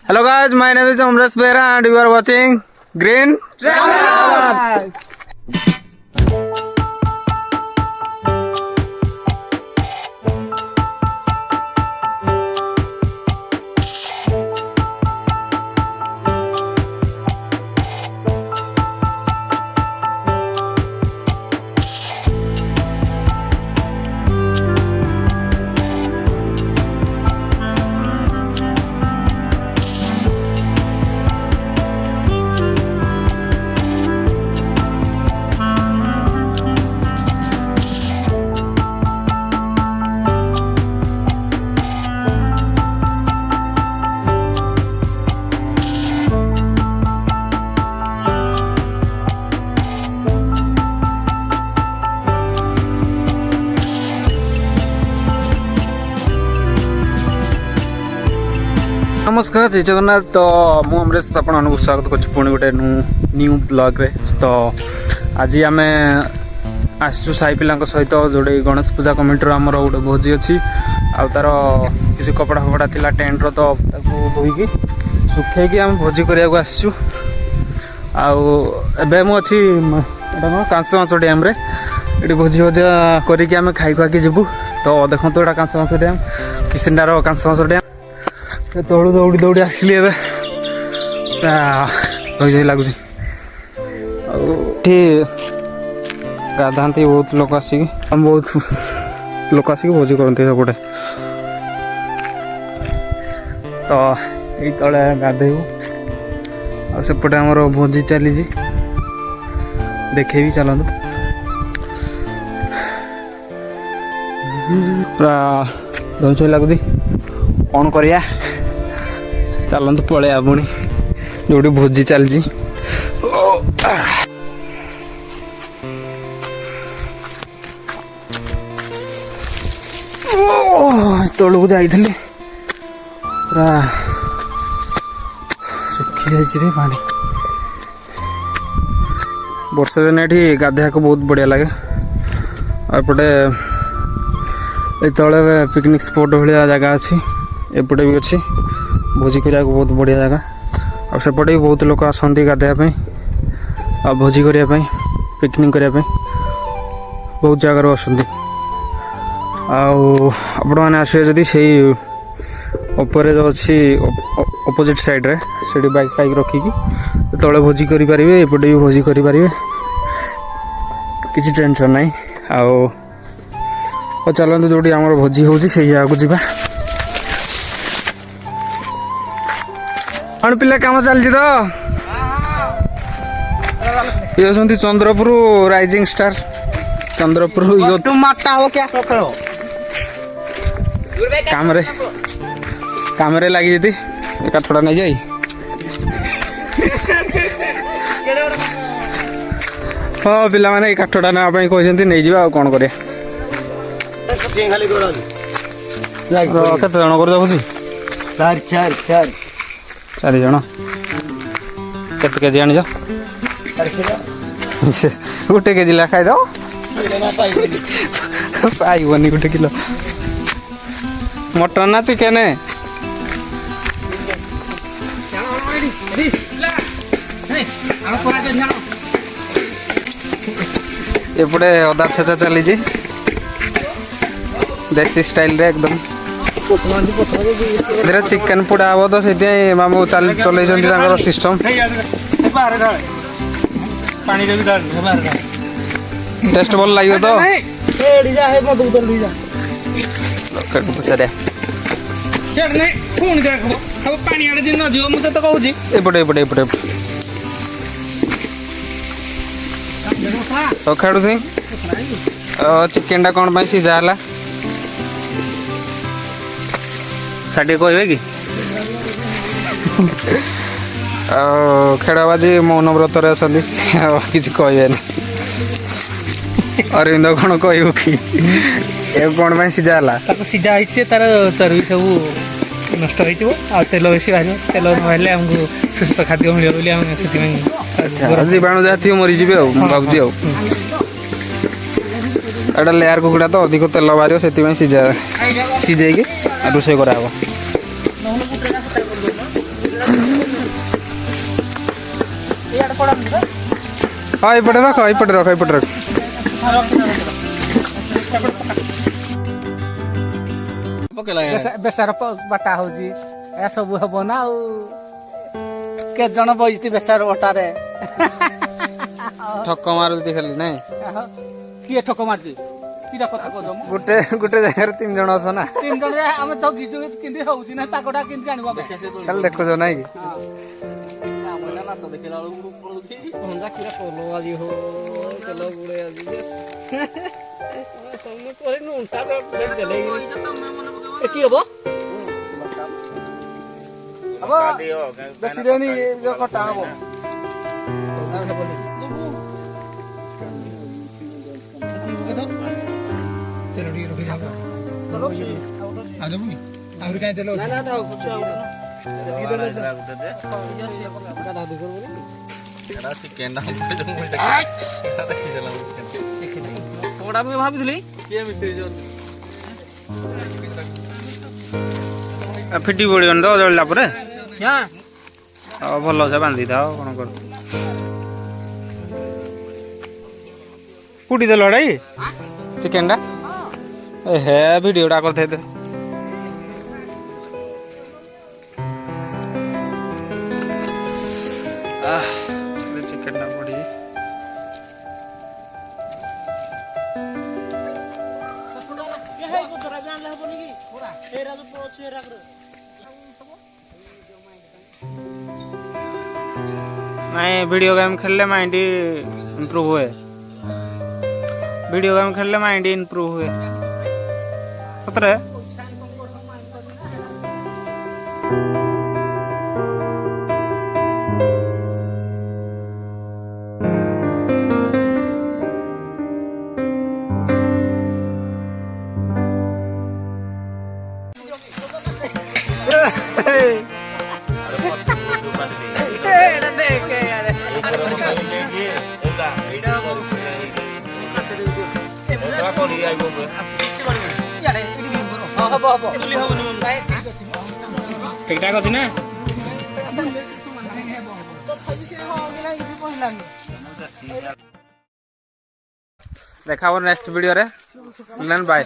Hello guys, my name is Amresh Behra and you are watching Green Travelers. नमस्कार जय जगन्नाथ। तो मु अमरेश आपको स्वागत कर पुणी गोटे न्यू ब्लॉग रे। तो आज आम आसु साई पिला सहित जोड़े गणेश पूजा कमिटी आमर गोटे भोजी अच्छी आर किसी कपड़ा फपड़ा थिला टेंट रो तो धोईकी सुखैकी आम भोजी करने को आसचु। आबे मुझे कांच डैम रे ये भोजी भोजा करके आम खाई खुआकी जीवु। तो देखो तो यहाँ कांच डैम किसिंडार कांच डैम तलू दौड़ी दौड़ी आसली ए लगुच गाधा बहुत लोक आसिक बहुत लोक आसिक भोजी करते सेपटे। तो ये तले गाधेबू आसेपटे आमर भोजी चली देखे भी चलतु पूरा धनसई लगुच कौन करिया चलतु पलैया पुणी जो भोजी चलती। तलू जाइली पूरा सुखी जाइए पानी। वर्षा दिन ये गाधेया को बहुत बढ़िया लगे। एपटे तले पिकनिक स्पॉट भाया जगह अच्छी एपटे भी अच्छी भोजी करने को बहुत बढ़िया जगह। और सेपटे भी बहुत लोग आसती गाधेवाई आ भोजी करने पिकनिक करने बहुत जगार आसती। आपण मैंने आसवे जदि से ऊपर जो अच्छी अपोजिट साइड रे से बाइक फाइक रखिकी तले भोजी करें एपटे भी भोजी करें किसी टेंशन ना। आ चलते जो आम भोजी हो जगह को जीवा। कौन पिला काम चलती तो ये होती चंद्रपुर राइजिंग स्टार चंद्रपुर काम लगी थी काठड़ा नहीं जाई। हाँ पिला माने काठड़ा नापी कहते नहीं जावा आ कौन करें केत जन कर जाऊँ चार जन केते केजी आनी गोटे केजी ला खाई दो पाइबनी गोटे किलो मटन ना चिकेन एपटे अदा छेचा चली देसी स्टाइल रे एकदम चिकेन पोड़ा हम तो से मामू चल चल सिस्टम टेस्ट भल लगे तो एपटे एपटे एपटे तो खेड़ू सिंह चिकेन टा कौन सीझा है साढ़े कहे कि खेड़बाजी मौन व्रत कि कहे अरविंद कौन कहू कि कौन सीझा है सीधा होती तार चर्बी सब नष्ट हो तेल बेसी बाहर तेल ना आमको सुस्थ खाद्य मिले से जीवाणु जहाँ थी मरीजी भाजी एटा लेयर कुकुड़ा तो अधिक तेल बाहर से सीझे रोषे कराब हाँ एपटे रख एपटे रख एपटे रख बेसार बाटा हो सब हम ना के जन बजती बेसार बटारे ठक मार खाली ना किए ठक मारती किरा कथा कह गोटे गोटे जगह 3 जन अस ना 3 जन आम तो गिजु किंदी होउची ना पाकोटा किंदी जानबा खाली देखो जो नहीं होंदा किरा कोलो आजी हो चलो गुड़े आजी यस सबने करे नु उल्टा तो प्लेट देले ए की हबो अब बेसी देनी जो खटा हबो तेल डी रखी जाओ चलो आ जाओ और काय तेल ना ना था कुछ थोड़ा मैं भाभी फिटी पड़ो तो जल्ला पर यहाँ भल से बांधी था कौन कर कुटी देल हड़ाई चिकेन टा हे भिडियोटा करते चिकेन टा पड़ी नहीं वीडियो गेम खेलले माइंड इम्प्रूव हुए वीडियो गेम खेलले माइंड इम्प्रूव हुए सतरे ठीक ठाक अच्छी ना देखा नेक्स्ट वीडियो रे बाय